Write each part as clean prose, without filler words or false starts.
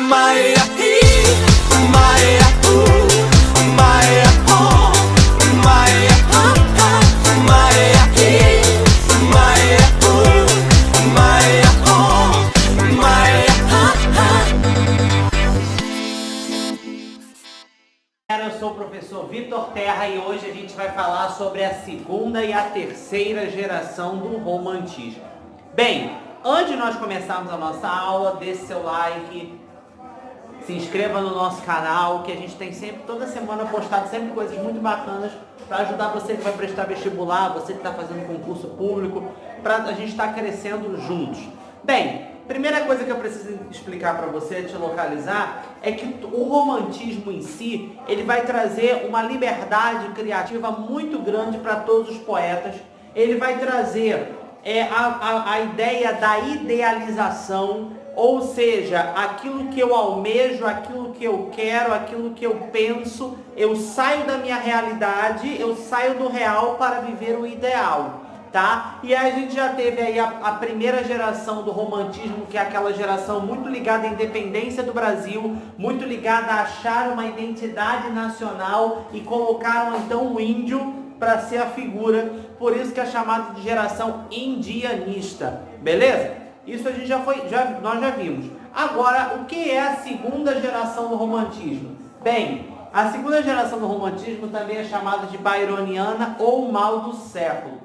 Maia, Maia, Maia, Maia, Maia, Maia, Maia, Eu sou o professor Vitor Terra e hoje a gente vai falar sobre a segunda e a terceira geração do romantismo. Bem, antes de nós começarmos a nossa aula, deixe seu like, se inscreva no nosso canal, que a gente tem sempre, toda semana, postado sempre coisas muito bacanas para ajudar você que vai prestar vestibular, você que está fazendo concurso público, para a gente estar crescendo juntos. Bem, primeira coisa que eu preciso explicar para você, te localizar, é que o romantismo em si, ele vai trazer uma liberdade criativa muito grande para todos os poetas. Ele vai trazer a ideia da idealização, ou seja, aquilo que eu almejo, aquilo que eu quero, aquilo que eu penso, eu saio da minha realidade, eu saio do real para viver o ideal. Tá? E aí a gente já teve aí a primeira geração do romantismo, que é aquela geração muito ligada à independência do Brasil, muito ligada a achar uma identidade nacional e colocaram então o índio para ser a figura, por isso que é chamada de geração indianista, beleza? Isso a gente nós já vimos. Agora, o que é a segunda geração do romantismo? Bem, a segunda geração do romantismo também é chamada de byroniana ou mal do século.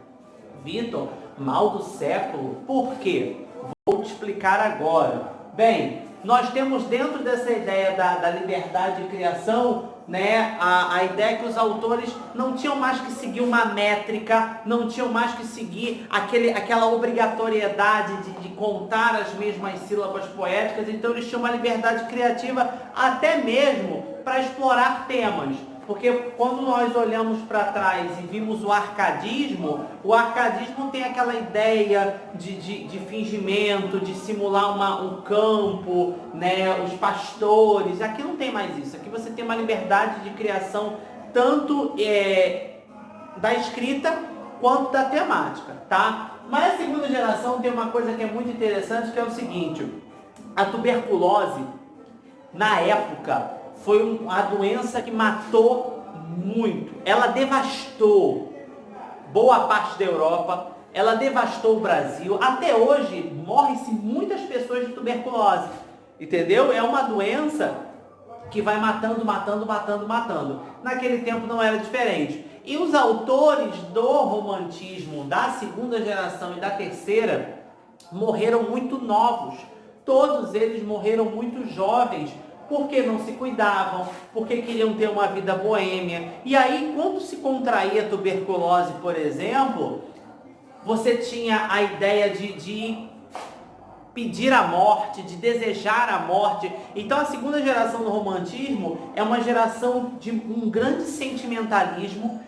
Vitor, mal do século? Por quê? Vou te explicar agora. Bem, nós temos dentro dessa ideia da liberdade de criação, né, a ideia que os autores não tinham mais que seguir uma métrica, não tinham mais que seguir aquela obrigatoriedade de contar as mesmas sílabas poéticas, então eles tinham uma liberdade criativa até mesmo para explorar temas. Porque quando nós olhamos para trás e vimos o arcadismo tem aquela ideia de fingimento, de simular um campo, né, os pastores. Aqui não tem mais isso. Aqui você tem uma liberdade de criação tanto da escrita quanto da temática, tá? Mas a segunda geração tem uma coisa que é muito interessante, que é o seguinte: a tuberculose, na época, foi a doença que matou muito. Ela devastou boa parte da Europa, ela devastou o Brasil. Até hoje, morre-se muitas pessoas de tuberculose, entendeu? É uma doença que vai matando. Naquele tempo não era diferente. E os autores do romantismo, da segunda geração e da terceira, morreram muito novos. Todos eles morreram muito jovens, porque não se cuidavam, porque queriam ter uma vida boêmia. E aí, quando se contraía a tuberculose, por exemplo, você tinha a ideia de pedir a morte, de desejar a morte. Então, a segunda geração do romantismo é uma geração de um grande sentimentalismo,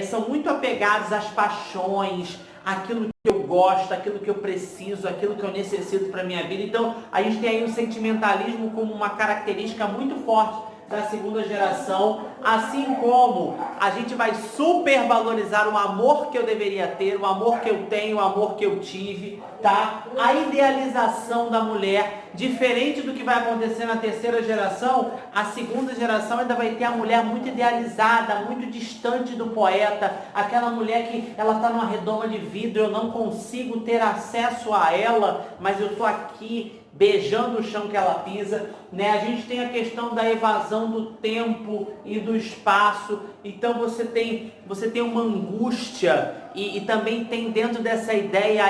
são muito apegados às paixões, aquilo que eu gosto, aquilo que eu preciso, aquilo que eu necessito para a minha vida. Então, a gente tem aí o sentimentalismo como uma característica muito forte da segunda geração, assim como a gente vai supervalorizar o amor que eu deveria ter, o amor que eu tenho, o amor que eu tive, tá? A idealização da mulher, diferente do que vai acontecer na terceira geração, a segunda geração ainda vai ter a mulher muito idealizada, muito distante do poeta, aquela mulher que ela está numa redoma de vidro, eu não consigo ter acesso a ela, mas eu estou aqui beijando o chão que ela pisa, né? A gente tem a questão da evasão do tempo e do espaço. Então você tem uma angústia e também tem dentro dessa ideia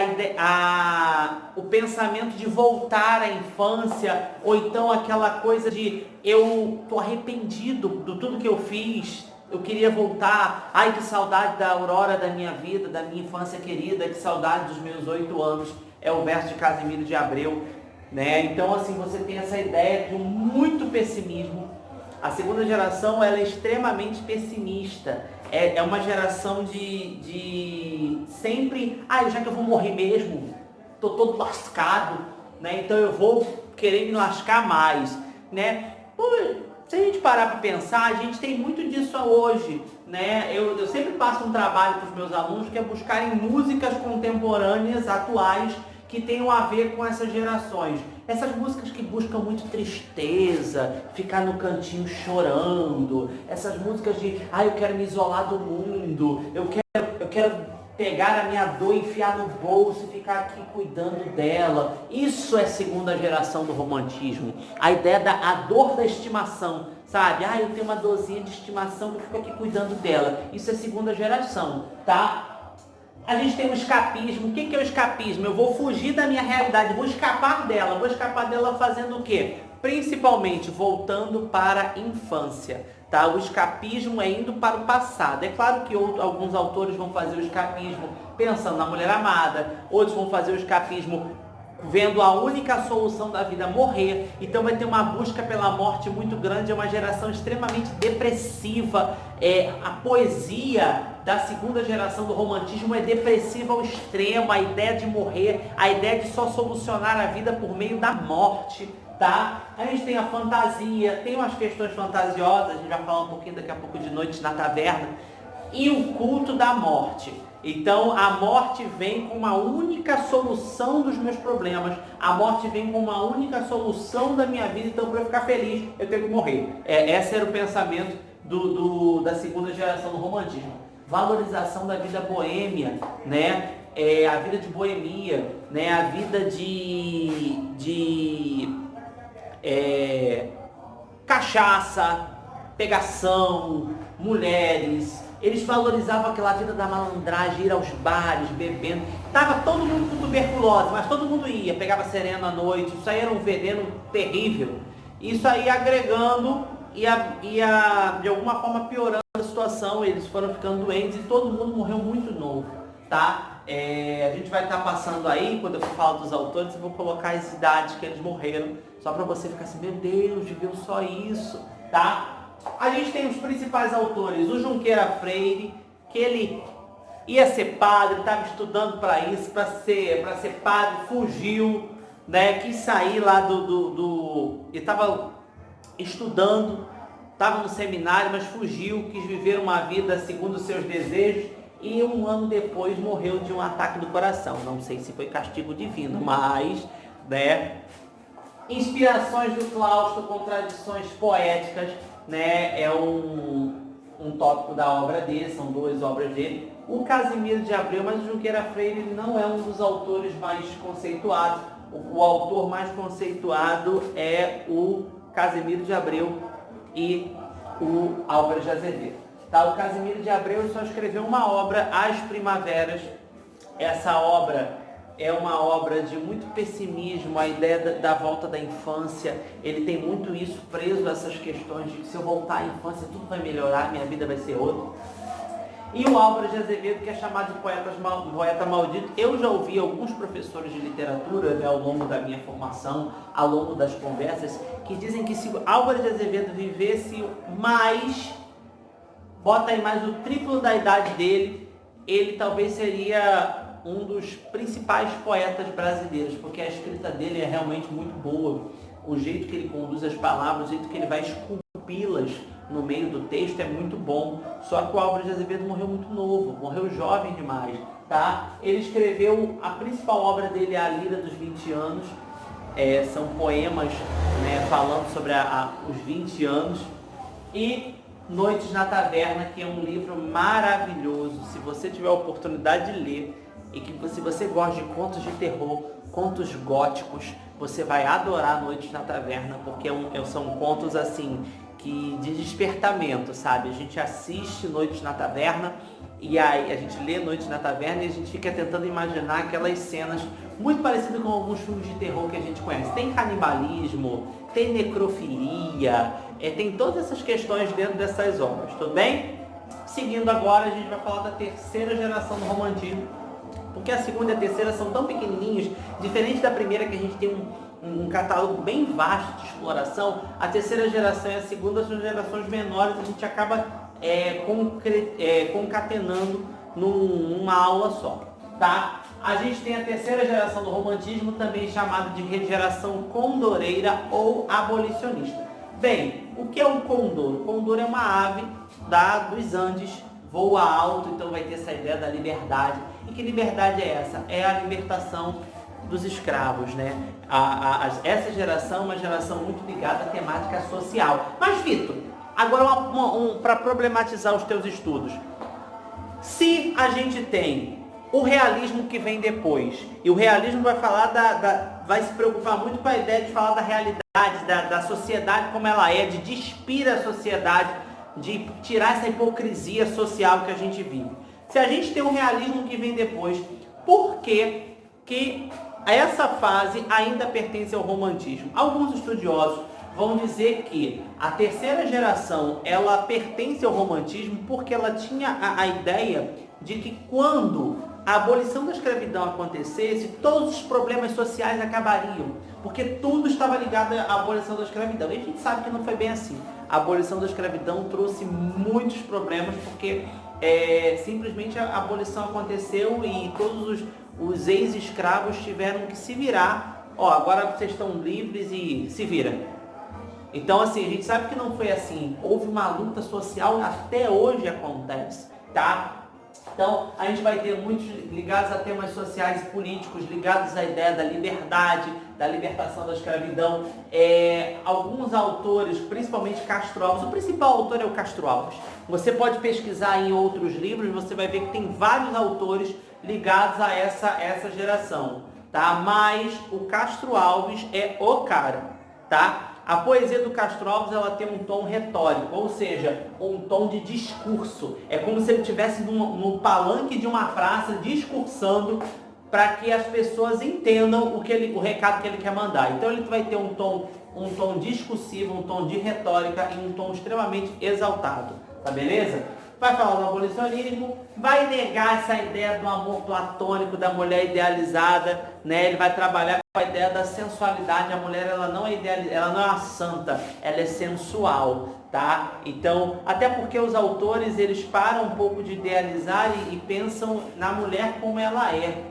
o pensamento de voltar à infância, ou então aquela coisa de eu tô arrependido de tudo que eu fiz, eu queria voltar, ai que saudade da aurora da minha vida, da minha infância querida, que saudade dos meus 8 anos, é o verso de Casimiro de Abreu. Né? Então, assim, você tem essa ideia de muito pessimismo. A segunda geração, ela é extremamente pessimista. É uma geração de sempre, já que eu vou morrer mesmo, tô todo lascado, né? Então eu vou querer me lascar mais, né? Pô, se a gente parar para pensar, a gente tem muito disso hoje, né? Eu sempre passo um trabalho para os meus alunos que é buscarem músicas contemporâneas, atuais, que tenham a ver com essas gerações. Essas músicas que buscam muito tristeza, ficar no cantinho chorando, essas músicas de, eu quero me isolar do mundo, eu quero pegar a minha dor, enfiar no bolso e ficar aqui cuidando dela. Isso é segunda geração do romantismo. A ideia da dor da estimação, sabe? Eu tenho uma dorzinha de estimação que eu fico aqui cuidando dela. Isso é segunda geração, tá? A gente tem o escapismo. O que é o escapismo? Eu vou fugir da minha realidade, vou escapar dela. Vou escapar dela fazendo o quê? Principalmente voltando para a infância. Tá? O escapismo é indo para o passado. É claro que alguns autores vão fazer o escapismo pensando na mulher amada, outros vão fazer o escapismo vendo a única solução da vida, morrer. Então vai ter uma busca pela morte muito grande, é uma geração extremamente depressiva. A poesia da segunda geração do romantismo é depressiva ao extremo, a ideia de morrer, a ideia de só solucionar a vida por meio da morte. Tá? A gente tem a fantasia, tem umas questões fantasiosas, a gente vai falar um pouquinho daqui a pouco de Noites na Taverna, e o culto da morte. Então a morte vem com uma única solução dos meus problemas, a morte vem com uma única solução da minha vida, então para eu ficar feliz eu tenho que morrer. Esse era o pensamento da segunda geração do romantismo. Valorização da vida boêmia, né? A vida de boemia, né? A vida de cachaça, pegação, mulheres. Eles valorizavam aquela vida da malandragem, ir aos bares, bebendo. Tava todo mundo com tuberculose, mas todo mundo ia, pegava sereno à noite. Isso aí era um veneno terrível. Isso aí agregando ia de alguma forma piorando a situação. Eles foram ficando doentes e todo mundo morreu muito novo, tá? A gente vai estar passando aí, quando eu for falar dos autores, eu vou colocar as idades que eles morreram, só para você ficar assim, meu Deus, viveu só isso, tá? A gente tem os principais autores, o Junqueira Freire, que ele ia ser padre, estava estudando para isso, para ser padre, fugiu, né? Quis sair lá ele estava estudando, estava no seminário, mas fugiu, quis viver uma vida segundo os seus desejos, e um ano depois morreu de um ataque do coração. Não sei se foi castigo divino, mas, né? Inspirações do claustro, contradições poéticas, né? É um tópico da obra dele, são duas obras dele. O Casimiro de Abreu, mas o Junqueira Freire ele não é um dos autores mais conceituados. O autor mais conceituado é o Casimiro de Abreu e o Álvares de Azevedo. Tá? O Casimiro de Abreu só escreveu uma obra, As Primaveras. Essa obra é uma obra de muito pessimismo, a ideia da volta da infância. Ele tem muito isso preso a essas questões de que se eu voltar à infância tudo vai melhorar, minha vida vai ser outra. E o Álvares de Azevedo, que é chamado de poeta maldito. Eu já ouvi alguns professores de literatura, né, ao longo da minha formação, ao longo das conversas, que dizem que se Álvares de Azevedo vivesse mais, bota aí mais o triplo da idade dele, ele talvez seria um dos principais poetas brasileiros, porque a escrita dele é realmente muito boa. O jeito que ele conduz as palavras, o jeito que ele vai esculpi-las no meio do texto é muito bom. Só que o Álvares de Azevedo morreu muito novo, morreu jovem demais, tá? Ele escreveu, a principal obra dele é A Lira dos 20 anos. São poemas, né, falando sobre os 20 anos. E Noites na Taverna, que é um livro maravilhoso. Se você tiver a oportunidade de ler, e que se você gosta de contos de terror, contos góticos, você vai adorar Noites na Taverna, porque são contos assim, de despertamento, sabe? A gente assiste Noites na Taverna, e aí a gente lê Noites na Taverna e a gente fica tentando imaginar aquelas cenas muito parecidas com alguns filmes de terror que a gente conhece. Tem canibalismo, tem necrofilia, tem todas essas questões dentro dessas obras, tudo bem? Seguindo agora, a gente vai falar da terceira geração do romantismo, porque a segunda e a terceira são tão pequenininhos, diferente da primeira, que a gente tem um catálogo bem vasto de exploração. A terceira geração e a segunda são gerações menores, a gente acaba concatenando numa aula só, tá? A gente tem a terceira geração do romantismo, também chamada de geração condoreira ou abolicionista. Bem, o que é um condor? O condor é uma ave dos Andes, voa alto, então vai ter essa ideia da liberdade. E que liberdade é essa? É a libertação dos escravos, né? Essa geração é uma geração muito ligada à temática social. Mas, Vitor, agora para problematizar os teus estudos. Se a gente tem o realismo que vem depois, e o realismo vai falar vai se preocupar muito com a ideia de falar da realidade, da sociedade como ela é, de despir a sociedade, de tirar essa hipocrisia social que a gente vive. Se a gente tem um realismo que vem depois, por que essa fase ainda pertence ao romantismo? Alguns estudiosos vão dizer que a terceira geração, ela pertence ao romantismo porque ela tinha a ideia de que quando a abolição da escravidão acontecesse, todos os problemas sociais acabariam, porque tudo estava ligado à abolição da escravidão. E a gente sabe que não foi bem assim. A abolição da escravidão trouxe muitos problemas, porque simplesmente a abolição aconteceu e todos os ex-escravos tiveram que se virar. Agora vocês estão livres e se vira. Então, assim, a gente sabe que não foi assim. Houve uma luta social, até hoje acontece, tá? Então, a gente vai ter muitos ligados a temas sociais e políticos, ligados à ideia da liberdade, da libertação da escravidão. Alguns autores, principalmente Castro Alves, o principal autor é o Castro Alves. Você pode pesquisar em outros livros, você vai ver que tem vários autores ligados a essa geração, tá? Mas o Castro Alves é o cara, tá? A poesia do Castro Alves, ela tem um tom retórico, ou seja, um tom de discurso. É como se ele estivesse no palanque de uma praça discursando para que as pessoas entendam o recado que ele quer mandar. Então ele vai ter um tom discursivo, um tom de retórica e um tom extremamente exaltado, tá beleza? Vai falar do abolicionismo, vai negar essa ideia do amor platônico, da mulher idealizada, né? Ele vai trabalhar com a ideia da sensualidade. A mulher, ela não é uma santa, ela é sensual, tá? Então, até porque os autores, eles param um pouco de idealizar e pensam na mulher como ela é,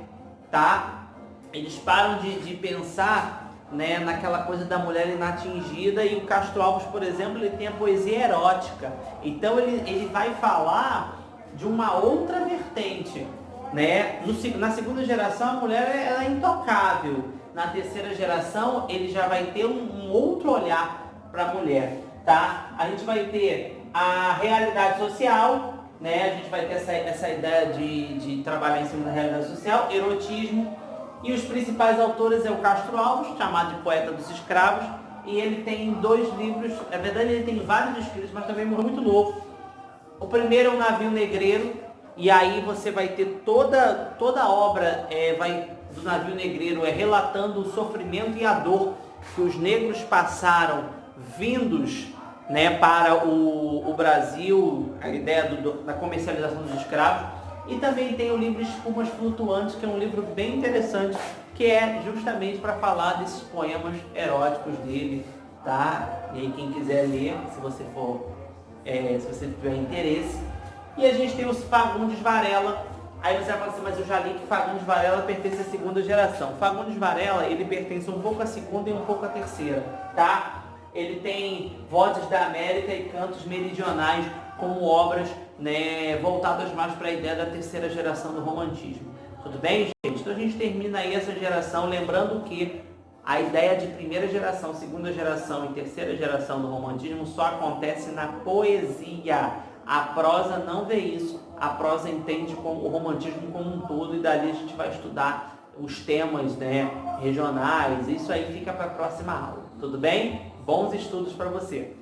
tá? Eles param de pensar, né, naquela coisa da mulher inatingida. E o Castro Alves, por exemplo, ele tem a poesia erótica. Então ele vai falar de uma outra vertente, né? Na segunda geração a mulher ela é intocável. Na terceira geração ele já vai ter um outro olhar para a mulher, tá? A gente vai ter a realidade social, né? A gente vai ter essa ideia de trabalhar em cima da realidade social, erotismo. E os principais autores é o Castro Alves, chamado de poeta dos escravos, e ele tem 2 livros, na verdade ele tem vários escritos, mas também morreu muito novo. O primeiro é o Navio Negreiro, e aí você vai ter toda a obra do Navio Negreiro relatando o sofrimento e a dor que os negros passaram vindos, né, para o Brasil, a ideia da comercialização dos escravos. E também tem o livro Espumas Flutuantes, que é um livro bem interessante, que é justamente para falar desses poemas eróticos dele, tá? E aí quem quiser ler, se você tiver interesse. E a gente tem os Fagundes Varela. Aí você vai falar assim, mas eu já li que Fagundes Varela pertence à segunda geração. Fagundes Varela, ele pertence um pouco à segunda e um pouco à terceira, tá? Ele tem Vozes da América e Cantos Meridionais como obras, né, voltadas mais para a ideia da terceira geração do romantismo. Tudo bem, gente? Então a gente termina aí essa geração, lembrando que a ideia de primeira geração, segunda geração e terceira geração do romantismo só acontece na poesia. A prosa não vê isso. A prosa entende o romantismo como um todo, e dali a gente vai estudar os temas, né, regionais. Isso aí fica para a próxima aula. Tudo bem? Bons estudos para você!